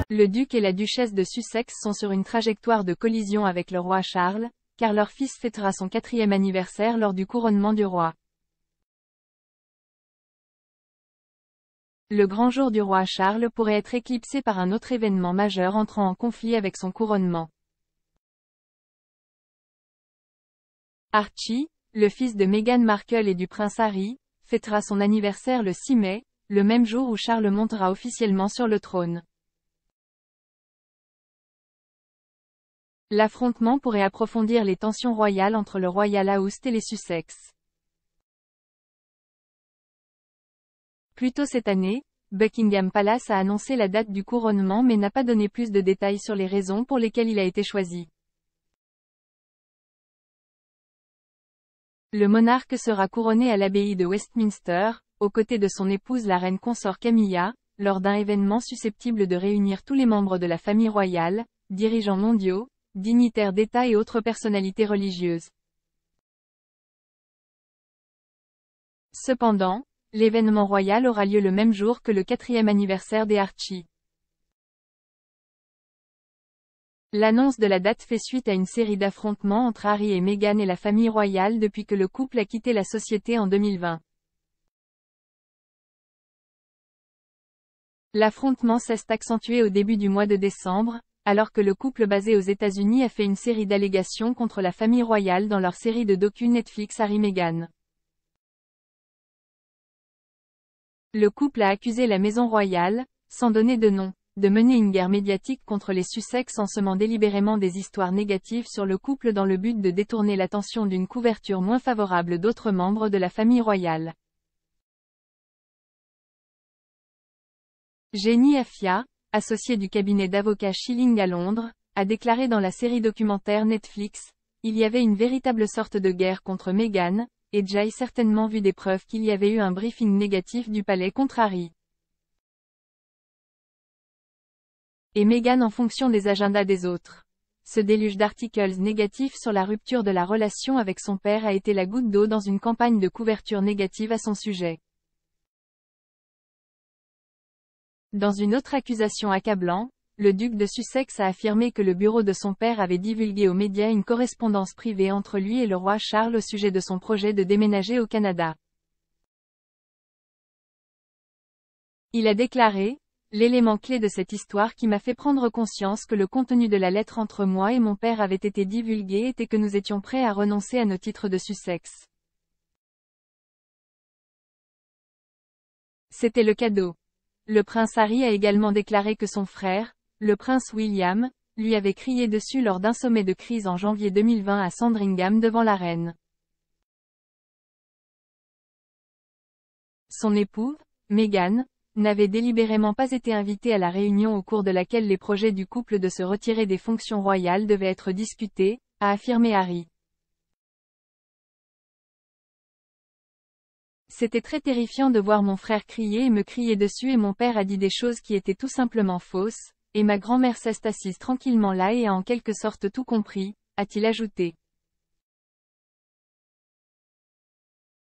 Le duc et la duchesse de Sussex sont sur une trajectoire de collision avec le roi Charles, car leur fils fêtera son 4e anniversaire lors du couronnement du roi. Le grand jour du roi Charles pourrait être éclipsé par un autre événement majeur entrant en conflit avec son couronnement. Archie, le fils de Meghan Markle et du prince Harry, fêtera son anniversaire le 6 mai, le même jour où Charles montera officiellement sur le trône. L'affrontement pourrait approfondir les tensions royales entre le Royal House et les Sussex. Plus tôt cette année, Buckingham Palace a annoncé la date du couronnement mais n'a pas donné plus de détails sur les raisons pour lesquelles il a été choisi. Le monarque sera couronné à l'abbaye de Westminster, aux côtés de son épouse la reine consort Camilla, lors d'un événement susceptible de réunir tous les membres de la famille royale, dirigeants mondiaux, dignitaires d'État et autres personnalités religieuses. Cependant, l'événement royal aura lieu le même jour que le 4e anniversaire des Archie. L'annonce de la date fait suite à une série d'affrontements entre Harry et Meghan et la famille royale depuis que le couple a quitté la société en 2020. L'affrontement s'est accentué au début du mois de décembre, alors que le couple basé aux États-Unis a fait une série d'allégations contre la famille royale dans leur série de docu Netflix Harry-Meghan. Le couple a accusé la maison royale, sans donner de nom, de mener une guerre médiatique contre les Sussex en semant délibérément des histoires négatives sur le couple dans le but de détourner l'attention d'une couverture moins favorable d'autres membres de la famille royale. Jenny Afia, associée du cabinet d'avocats Schilling à Londres, a déclaré dans la série documentaire Netflix, « Il y avait une véritable sorte de guerre contre Meghan, et Jay certainement vu des preuves qu'il y avait eu un briefing négatif du palais contre Harry. Et Meghan en fonction des agendas des autres. Ce déluge d'articles négatifs sur la rupture de la relation avec son père a été la goutte d'eau dans une campagne de couverture négative à son sujet. » Dans une autre accusation accablant, le duc de Sussex a affirmé que le bureau de son père avait divulgué aux médias une correspondance privée entre lui et le roi Charles au sujet de son projet de déménager au Canada. Il a déclaré, « L'élément clé de cette histoire qui m'a fait prendre conscience que le contenu de la lettre entre moi et mon père avait été divulgué était que nous étions prêts à renoncer à nos titres de Sussex. C'était le cadeau. » Le prince Harry a également déclaré que son frère, le prince William, lui avait crié dessus lors d'un sommet de crise en janvier 2020 à Sandringham devant la reine. Son époux, Meghan, n'avait délibérément pas été invitée à la réunion au cours de laquelle les projets du couple de se retirer des fonctions royales devaient être discutés, a affirmé Harry. C'était très terrifiant de voir mon frère crier et me crier dessus et mon père a dit des choses qui étaient tout simplement fausses, et ma grand-mère s'est assise tranquillement là et a en quelque sorte tout compris, a-t-il ajouté.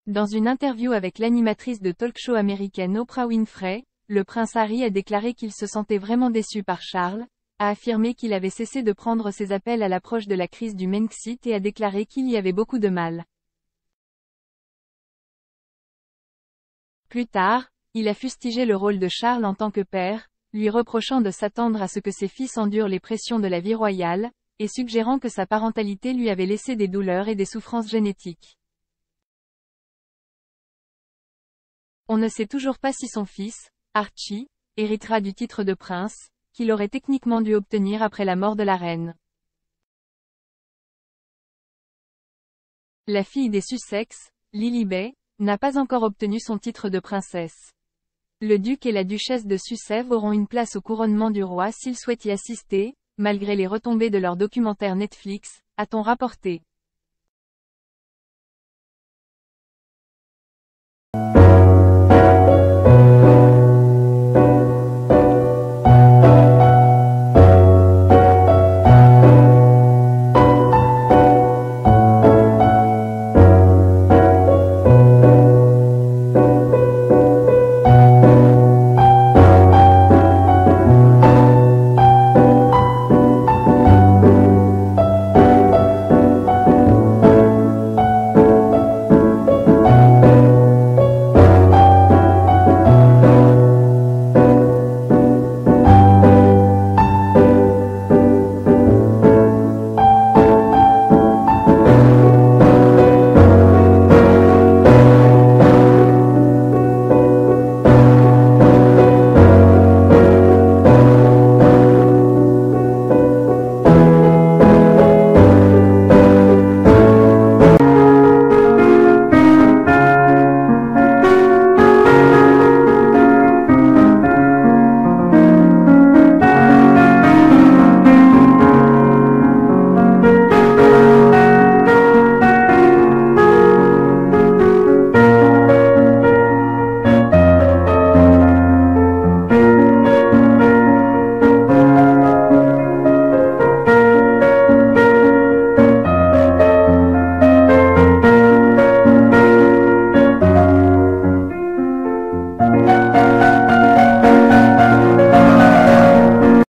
Dans une interview avec l'animatrice de talk-show américaine Oprah Winfrey, le prince Harry a déclaré qu'il se sentait vraiment déçu par Charles, a affirmé qu'il avait cessé de prendre ses appels à l'approche de la crise du Brexit et a déclaré qu'il y avait beaucoup de mal. Plus tard, il a fustigé le rôle de Charles en tant que père, lui reprochant de s'attendre à ce que ses fils endurent les pressions de la vie royale, et suggérant que sa parentalité lui avait laissé des douleurs et des souffrances génétiques. On ne sait toujours pas si son fils, Archie, héritera du titre de prince, qu'il aurait techniquement dû obtenir après la mort de la reine. La fille des Sussex, Lilibet, n'a pas encore obtenu son titre de princesse. Le duc et la duchesse de Sussex auront une place au couronnement du roi s'ils souhaitent y assister, malgré les retombées de leur documentaire Netflix, a-t-on rapporté.